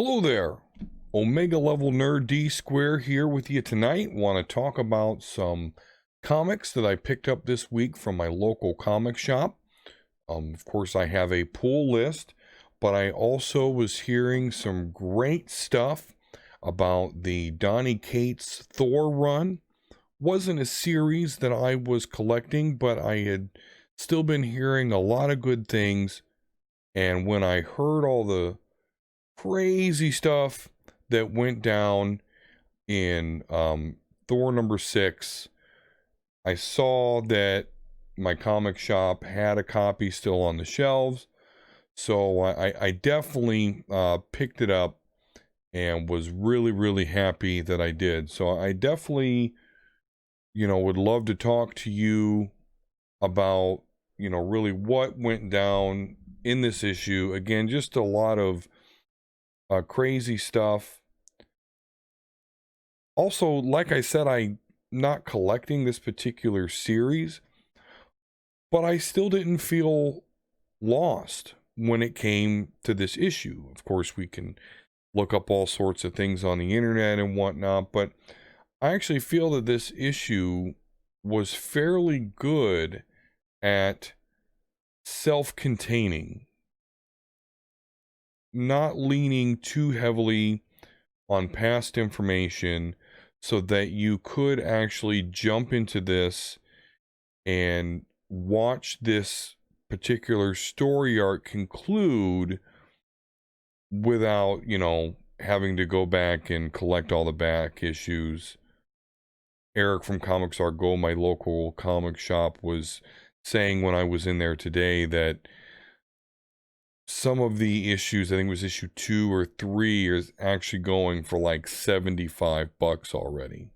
Hello there, Omega Level Nerd D Square here with you tonight. Want to talk about some comics that I picked up this week from my local comic shop. Of course, I have a pull list, but I also was hearing some great stuff about the Donny Cates Thor run. Wasn't a series that I was collecting, but I had still been hearing a lot of good things. And when I heard all the crazy stuff that went down in Thor number 6, I saw that my comic shop had a copy still on the shelves, so I definitely picked it up and was really happy that I did. So I definitely, would love to talk to you about, really what went down in this issue. Again, just a lot of crazy stuff. Also, like I said, I'm not collecting this particular series, but I still didn't feel lost when it came to this issue. Of course, we can look up all sorts of things on the internet and whatnot, but I actually feel that this issue was fairly good at self-containing, not leaning too heavily on past information, so that you could actually jump into this and watch this particular story arc conclude without, having to go back and collect all the back issues. Eric from Comics Are Go, my local comic shop, was saying when I was in there today that some of the issues, I think it was issue 2 or 3, is actually going for like $75 already.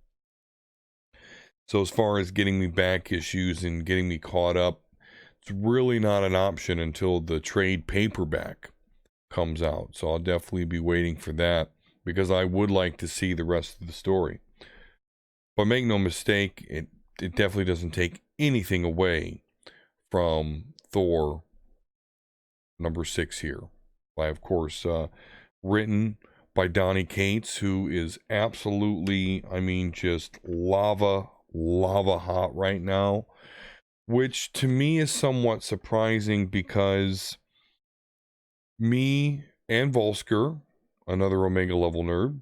So as far as getting me back issues and getting me caught up, it's really not an option until the trade paperback comes out. So I'll definitely be waiting for that, because I would like to see the rest of the story. But make no mistake, it definitely doesn't take anything away from Thor number 6 here. By, of course, written by Donny Cates, who is absolutely, just lava hot right now, which to me is somewhat surprising, because me and Volsker, another Omega Level nerd,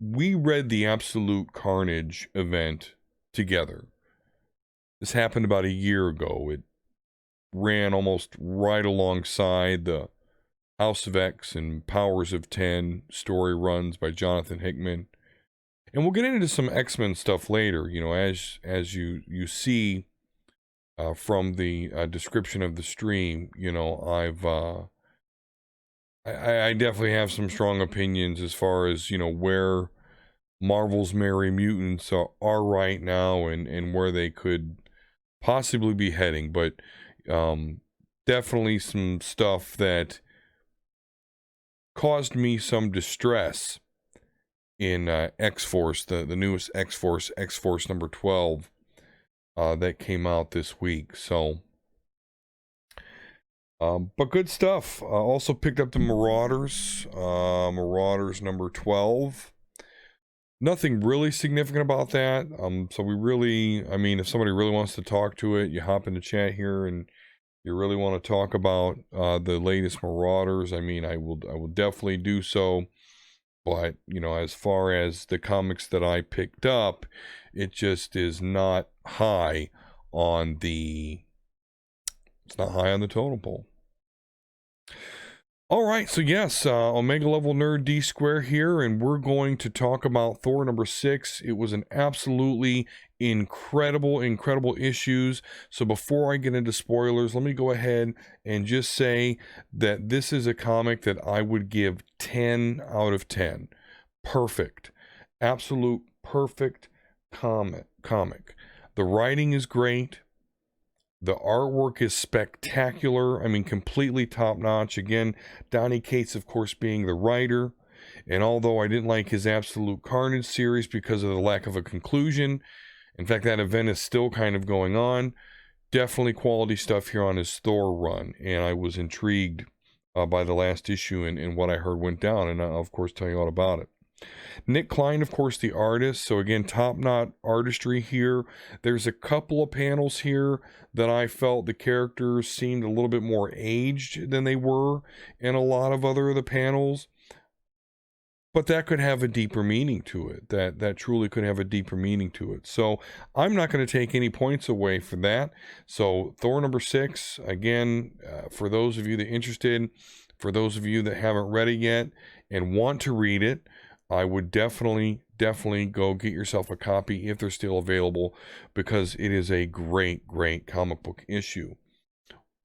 we read the Absolute Carnage event together. This happened about a year ago. It ran almost right alongside the House of X and Powers of 10 story runs by Jonathan Hickman. And we'll get into some X-Men stuff later, as you see from the description of the stream. I definitely have some strong opinions as far as, where Marvel's Merry Mutants are right now, and where they could possibly be heading. But definitely some stuff that caused me some distress in X-Force, the newest X-Force, X-Force number 12, that came out this week. So but good stuff. Also picked up the Marauders, Marauders number 12. Nothing really significant about that. So we really, if somebody really wants to talk to it, you hop in the chat here and you really want to talk about the latest Marauders, I will definitely do so. But, as far as the comics that I picked up, it just is not high on the, it's not high on the totem pole. All right, so yes, Omega Level Nerd D Square here, and we're going to talk about Thor number 6. It was an absolutely incredible issues. So before I get into spoilers, let me go ahead and just say that this is a comic that I would give 10 out of 10. Perfect. Absolute perfect comic. The writing is great. The artwork is spectacular. Completely top-notch. Again, Donny Cates, of course, being the writer. And although I didn't like his Absolute Carnage series because of the lack of a conclusion, in fact, that event is still kind of going on, definitely quality stuff here on his Thor run. And I was intrigued by the last issue and what I heard went down, and I'll, of course, tell you all about it. Nick Klein, of course, the artist. So again, top-notch artistry here. There's a couple of panels here that I felt the characters seemed a little bit more aged than they were in a lot of other of the panels. But that could have a deeper meaning to it. That truly could have a deeper meaning to it. So I'm not going to take any points away for that. So Thor number 6, again, for those of you that are interested, for those of you that haven't read it yet and want to read it, I would definitely go get yourself a copy if they're still available, because it is a great comic book issue.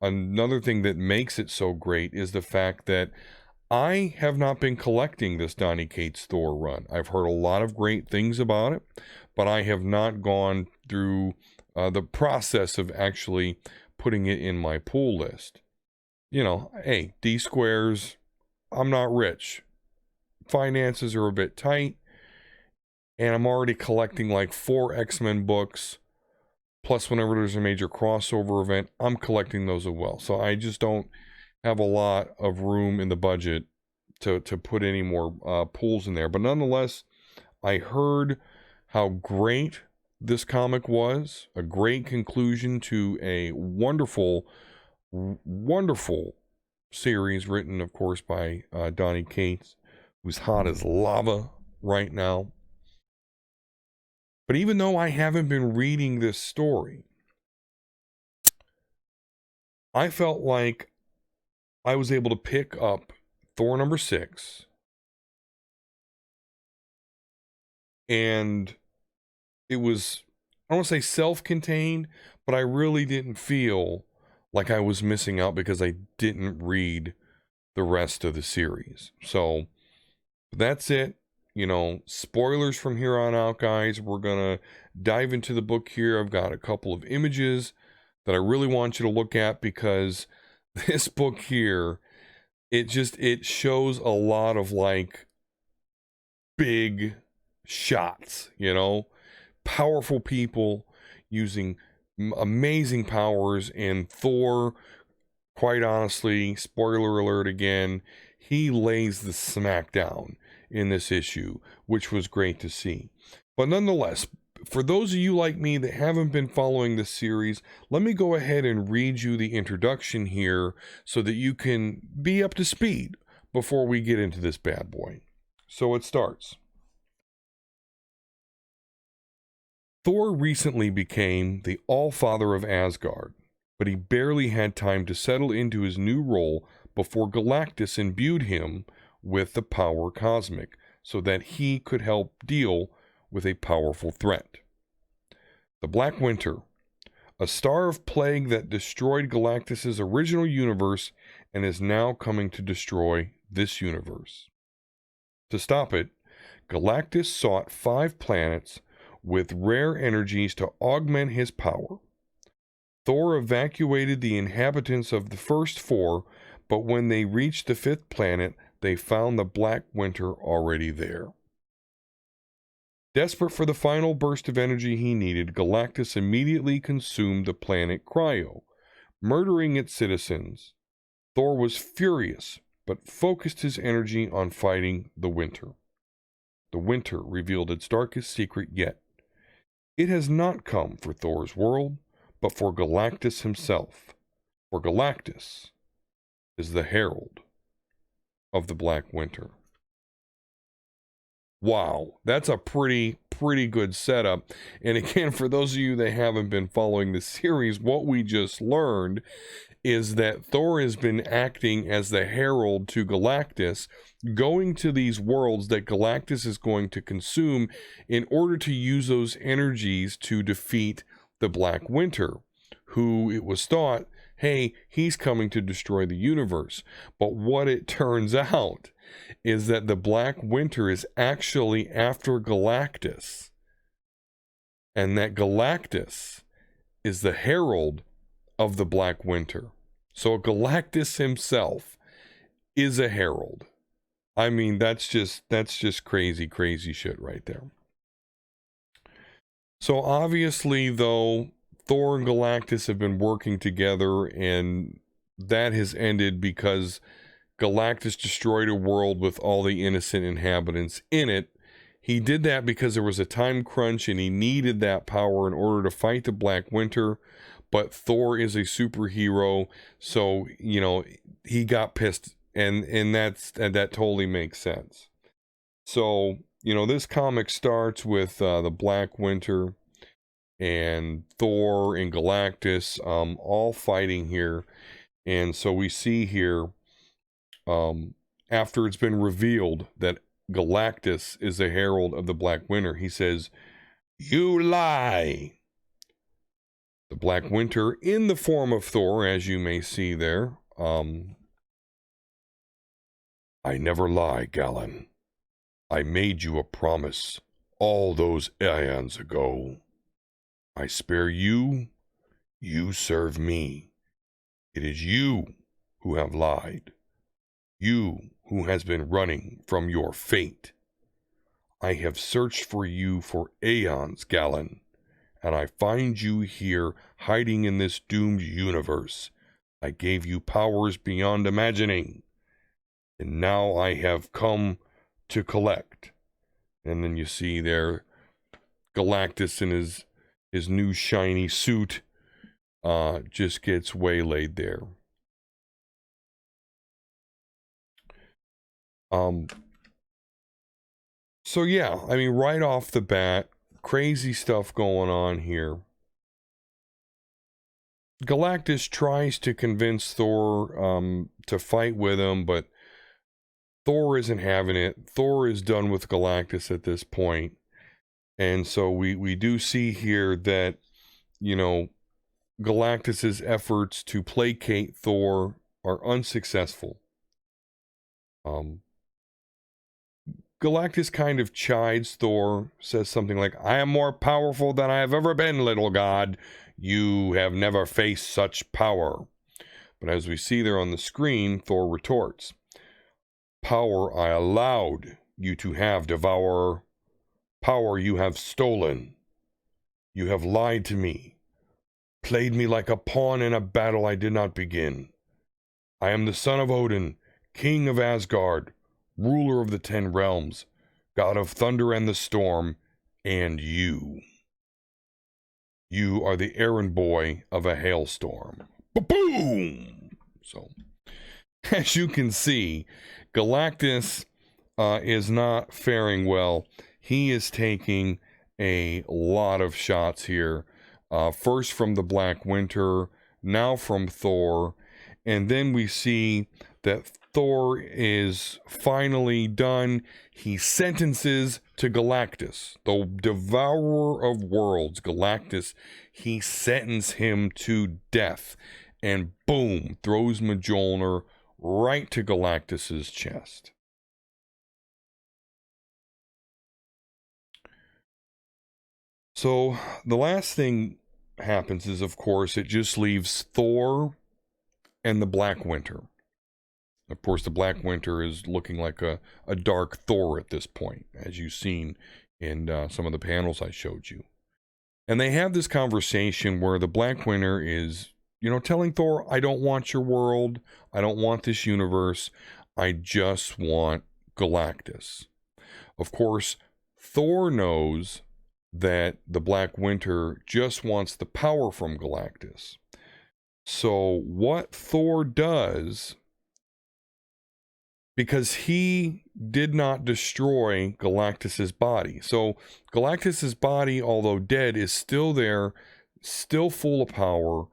Another thing that makes it so great is the fact that I have not been collecting this Donny Cates Thor run. I've heard a lot of great things about it, but I have not gone through the process of actually putting it in my pool list. You know, hey, D squares, I'm not rich. Finances are a bit tight, and I'm already collecting like 4 X-Men books, plus whenever there's a major crossover event, I'm collecting those as well. So I just don't have a lot of room in the budget to put any more pools in there. But nonetheless, I heard how great this comic was, a great conclusion to a wonderful series written, of course, by Donny Cates, who's hot as lava right now. But even though I haven't been reading this story, I felt like I was able to pick up Thor number 6, and it was, I don't want to say self-contained, but I really didn't feel like I was missing out because I didn't read the rest of the series. So that's it. You know, spoilers from here on out, guys. We're gonna dive into the book here. I've got a couple of images that I really want you to look at, because this book here, it shows a lot of like big shots, you know, powerful people using amazing powers, and Thor, quite honestly, spoiler alert again, he lays the smack down in this issue, which was great to see. But nonetheless, for those of you like me that haven't been following this series, let me go ahead and read you the introduction here so that you can be up to speed before we get into this bad boy. So it starts. Thor recently became the All-Father of Asgard, but he barely had time to settle into his new role before Galactus imbued him with the power cosmic so that he could help deal with a powerful threat. The Black Winter, a star of plague that destroyed Galactus' original universe and is now coming to destroy this universe. To stop it, Galactus sought 5 planets with rare energies to augment his power. Thor evacuated the inhabitants of the first 4, but when they reached the 5th planet, they found the Black Winter already there. Desperate for the final burst of energy he needed, Galactus immediately consumed the planet Cryo, murdering its citizens. Thor was furious, but focused his energy on fighting the Winter. The Winter revealed its darkest secret yet. It has not come for Thor's world, but for Galactus himself. For Galactus is the Herald of the Black Winter. Wow, that's a pretty good setup. And again, for those of you that haven't been following the series, what we just learned is that Thor has been acting as the herald to Galactus, going to these worlds that Galactus is going to consume in order to use those energies to defeat the Black Winter, who it was thought, hey, he's coming to destroy the universe. But what it turns out is that the Black Winter is actually after Galactus, and that Galactus is the herald of the Black Winter. So Galactus himself is a herald. I mean, that's just crazy shit right there. So obviously, though, Thor and Galactus have been working together, and that has ended because Galactus destroyed a world with all the innocent inhabitants in it. He did that because there was a time crunch and he needed that power in order to fight the Black Winter. But Thor is a superhero, so, you know, he got pissed, and that totally makes sense. So, you know, this comic starts with the Black Winter and Thor and Galactus all fighting here. And so we see here, after it's been revealed that Galactus is the Herald of the Black Winter, he says, "You lie." The Black Winter, in the form of Thor, as you may see there, "I never lie, Galan. I made you a promise all those aeons ago. I spare you, you serve me. It is you who have lied. You who has been running from your fate. I have searched for you for aeons, Galan, and I find you here hiding in this doomed universe. I gave you powers beyond imagining, and now I have come to collect." And then you see there Galactus in his new shiny suit just gets waylaid there. So yeah, I mean, right off the bat, crazy stuff going on here. Galactus tries to convince Thor to fight with him, but Thor isn't having it. Thor is done with Galactus at this point. And so we do see here that, you know, Galactus's efforts to placate Thor are unsuccessful. Galactus kind of chides Thor, says something like, "I am more powerful than I have ever been, little god. You have never faced such power." But as we see there on the screen, Thor retorts, "Power I allowed you to have, Devourer. Power you have stolen. You have lied to me, played me like a pawn in a battle I did not begin. I am the son of Odin, king of Asgard, ruler of the 10 realms, god of thunder and the storm, and you. You are the errand boy of a hailstorm." Ba-boom! So, as you can see, Galactus is not faring well. He is taking a lot of shots here. First from the Black Winter, now from Thor, and then we see that Thor is finally done. He sentences to Galactus, the devourer of worlds, Galactus. He sentences him to death, and boom, throws Mjolnir right to Galactus's chest. So the last thing happens is, of course, it just leaves Thor and the Black Winter. Of course, the Black Winter is looking like a dark Thor at this point, as you've seen in some of the panels I showed you. And they have this conversation where the Black Winter is, you know, telling Thor, "I don't want your world. I don't want this universe. I just want Galactus." Of course, Thor knows that the Black Winter just wants the power from Galactus. So what Thor does, because he did not destroy Galactus's body. So Galactus's body, although dead, is still there, still full of power.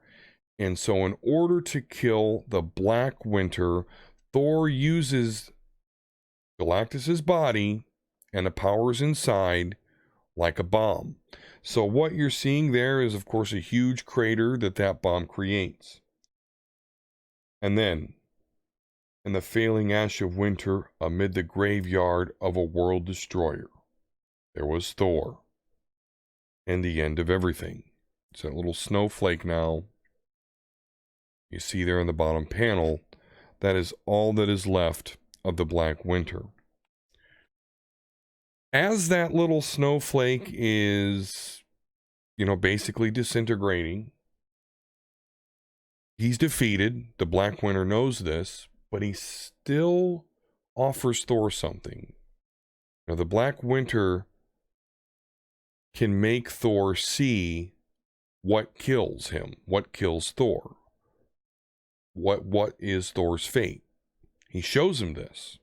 And so in order to kill the Black Winter, Thor uses Galactus's body and the powers inside like a bomb. So what you're seeing there is, of course, a huge crater that bomb creates. And then, in the failing ash of winter, amid the graveyard of a world destroyer, there was Thor. And the end of everything. It's that little snowflake now. You see there in the bottom panel, that is all that is left of the Black Winter. As that little snowflake is, you know, basically disintegrating, he's defeated. The Black Winter knows this. but he still offers Thor something. Now, the Black Winter can make Thor see what kills him, what kills Thor, what is Thor's fate. He shows him this.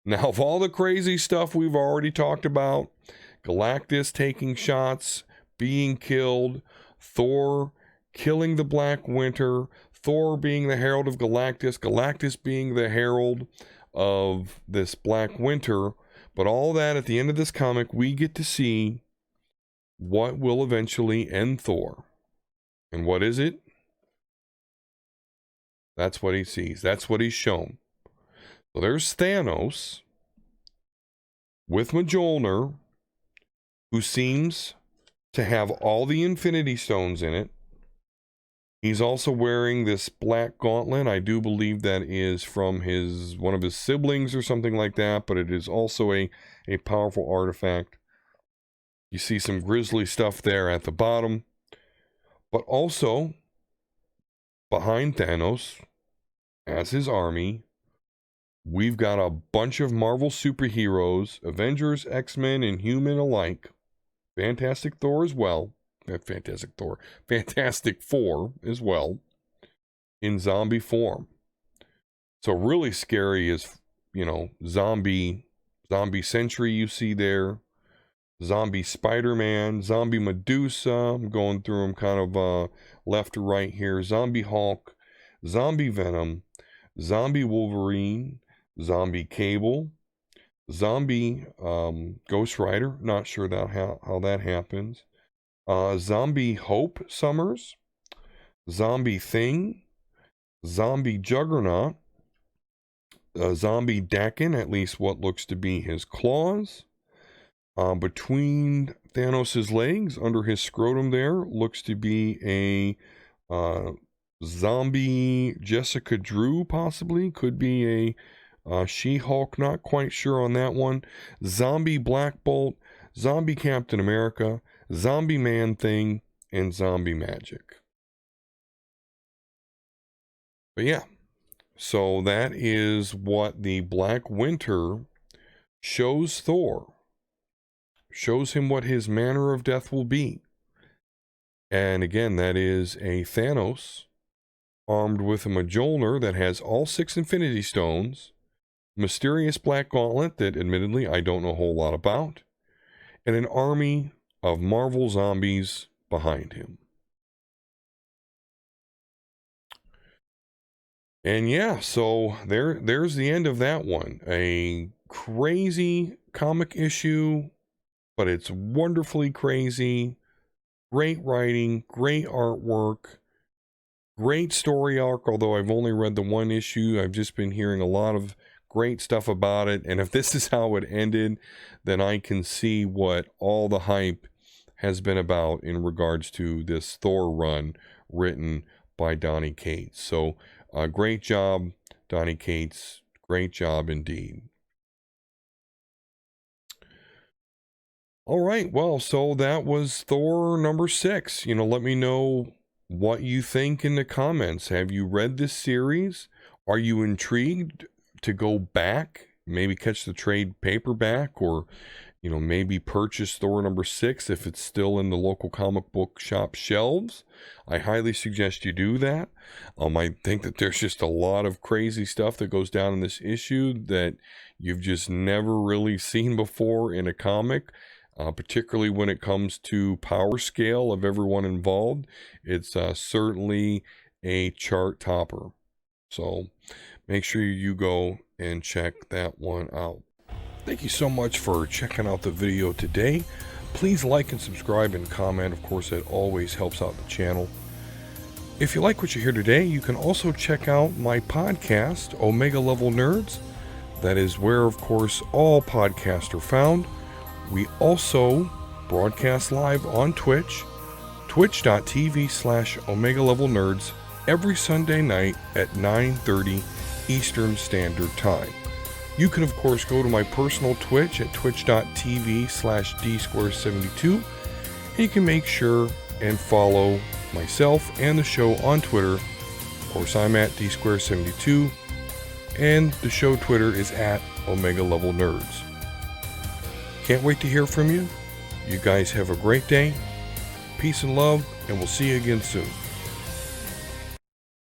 Now, of all the crazy stuff we've already talked about, Galactus taking shots, being killed, Thor killing the Black Winter, Thor being the Herald of Galactus, Galactus being the Herald of this Black Winter, but all that at the end of this comic, we get to see what will eventually end Thor. And what is it? That's what he sees. That's what he's shown. So there's Thanos with Mjolnir, who seems to have all the Infinity Stones in it. He's also wearing this black gauntlet. I do believe that is from one of his siblings or something like that, but it is also a powerful artifact. You see some grisly stuff there at the bottom. But also, behind Thanos, as his army, we've got a bunch of Marvel superheroes, Avengers, X-Men, and Human alike. Fantastic Thor as well. Fantastic Four as well. In zombie form. So really scary is, zombie Sentry you see there. Zombie Spider-Man, Zombie Medusa. I'm going through them kind of left to right here. Zombie Hulk, Zombie Venom, Zombie Wolverine, Zombie Cable, Zombie Ghost Rider. Not sure how that happens. Zombie Hope Summers, Zombie Thing, Zombie Juggernaut, Zombie Dakin, at least what looks to be his claws. Between Thanos' legs, under his scrotum there, looks to be a zombie Jessica Drew, possibly. Could be a She-Hulk, not quite sure on that one. Zombie Black Bolt, Zombie Captain America, Zombie Man-Thing, and Zombie Magic. But yeah, so that is what the Black Winter shows Thor. Shows him what his manner of death will be. And again, that is a Thanos armed with a Mjolnir that has all 6 Infinity Stones, mysterious black gauntlet that admittedly I don't know a whole lot about, and an army of Marvel zombies behind him. And yeah, so there's the end of that one. A crazy comic issue, but it's wonderfully crazy. Great writing, great artwork, great story arc, although I've only read the one issue. I've just been hearing a lot of great stuff about it, and if this is how it ended, then I can see what all the hype has been about in regards to this Thor run written by Donny Cates. So, great job, Donny Cates. Great job indeed. All right, well, so that was Thor number 6. Let me know what you think in the comments. Have you read this series? Are you intrigued to go back, maybe catch the trade paperback, or, maybe purchase Thor number 6 if it's still in the local comic book shop shelves? I highly suggest you do that. I think that there's just a lot of crazy stuff that goes down in this issue that you've just never really seen before in a comic. Particularly when it comes to power scale of everyone involved. It's certainly a chart topper. So make sure you go and check that one out. Thank you so much for checking out the video today. Please like and subscribe and comment. Of course, that always helps out the channel. If you like what you hear today, you can also check out my podcast, Omega Level Nerds. That is where, of course, all podcasts are found. We also broadcast live on Twitch, twitch.tv/Omega Level Nerds, every Sunday night at 9:30 Eastern Standard Time. You can, of course, go to my personal Twitch at twitch.tv/D-Square72, and you can make sure and follow myself and the show on Twitter. Of course, I'm at D-Square72. and the show Twitter is at Omega Level Nerds. Can't wait to hear from you. You guys have a great day. Peace and love, and we'll see you again soon.